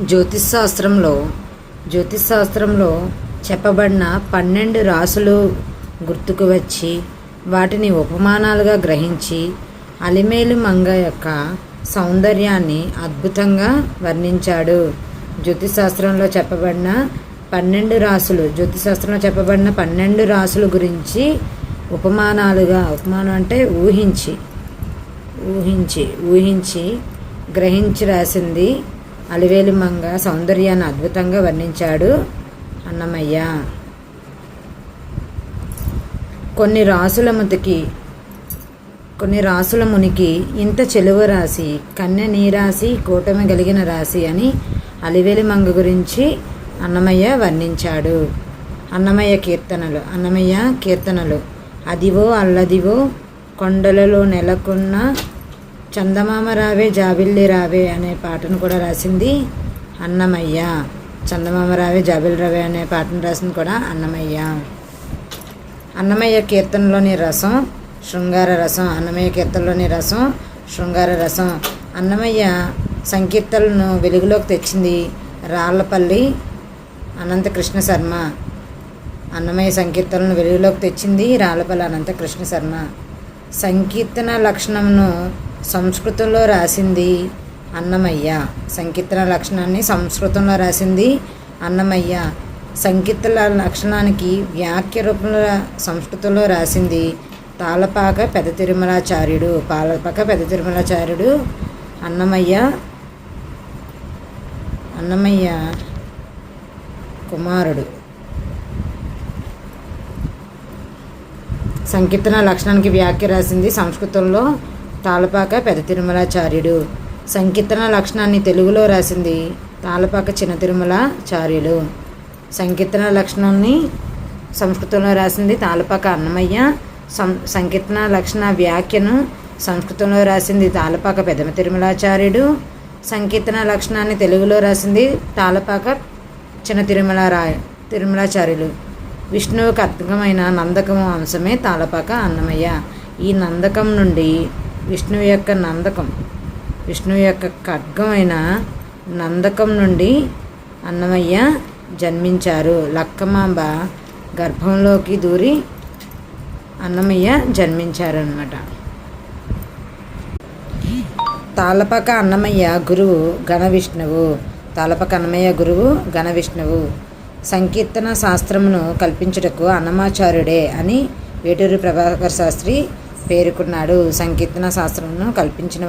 జ్యోతిష్ శాస్త్రంలో చెప్పబడిన 12 రాసులు గుర్తుకు వచ్చి వాటిని ఉపమానాలుగా గ్రహించి అలిమేలు మంగ యొక్క సౌందర్యాన్ని అద్భుతంగా వర్ణించాడు. జ్యోతిష్ శాస్త్రంలో చెప్పబడిన 12 రాసులు గురించి ఉపమానాలుగా, ఉపమానం అంటే ఊహించి గ్రహించి రాసింది అలివేలు మంగ సౌందర్యాన్ని అద్భుతంగా వర్ణించాడు అన్నమయ్య. కొన్ని రాసుల మునికి ఇంత చెలువ రాసి, కన్య నీరాసి, కూటమి కలిగిన రాసి అని అలివేలు మంగ గురించి అన్నమయ్య వర్ణించాడు. అన్నమయ్య కీర్తనలు అదివో అల్లదివో కొండలలో నెలకొన్న చందమామ రావే జాబిల్లి రావే అనే పాటను కూడా రాసింది అన్నమయ్య. చందమామ రావే జాబిల్లి రావే అనే పాటను రాసింది కూడా అన్నమయ్య. అన్నమయ్య కీర్తనలోని రసం శృంగార రసం. అన్నమయ్య సంకీర్తనలను వెలుగులోకి తెచ్చింది రాళ్లపల్లి అనంతకృష్ణ శర్మ. సంకీర్తన లక్షణంను సంస్కృతంలో రాసింది అన్నమయ్య. సంకీర్తన లక్షణానికి వ్యాఖ్య రూపంలో సంస్కృతంలో రాసింది తాళపాక పెద్ద తిరుమలాచార్యుడు. అన్నమయ్య కుమారుడు. సంకీర్తన లక్షణానికి వ్యాఖ్య రాసింది సంస్కృతంలో తాళపాక పెద్ద తిరుమలాచార్యుడు. సంకీర్తన లక్షణాన్ని తెలుగులో రాసింది తాళపాక చిన్న తిరుమలాచార్యులు. సంకీర్తన లక్షణాన్ని సంస్కృతంలో రాసింది తాళపాక అన్నమయ్య. సంకీర్తన లక్షణ వ్యాఖ్యను సంస్కృతంలో రాసింది తాళపాక పెద్ద తిరుమలాచార్యుడు. సంకీర్తన లక్షణాన్ని తెలుగులో రాసింది తాళపాక చిన్న తిరుమలాచార్యులు. విష్ణువుకు అద్భుతమైన నందకము అంశమే తాళపాక అన్నమయ్య. ఈ నందకం నుండి విష్ణువు యొక్క ఖడ్గమైన నందకం నుండి అన్నమయ్య జన్మించారు. లక్కమాంబ గర్భంలోకి దూరి అన్నమయ్య జన్మించారన్నమాట. తాళపాక అన్నమయ్య గురువు ఘన విష్ణువు. సంకీర్తన శాస్త్రమును కల్పించుటకు అన్నమాచార్యుడే అని వేటూరి ప్రభాకర శాస్త్రి పేర్కొన్నాడు. సంకీర్తన శాస్త్రమును కల్పించిన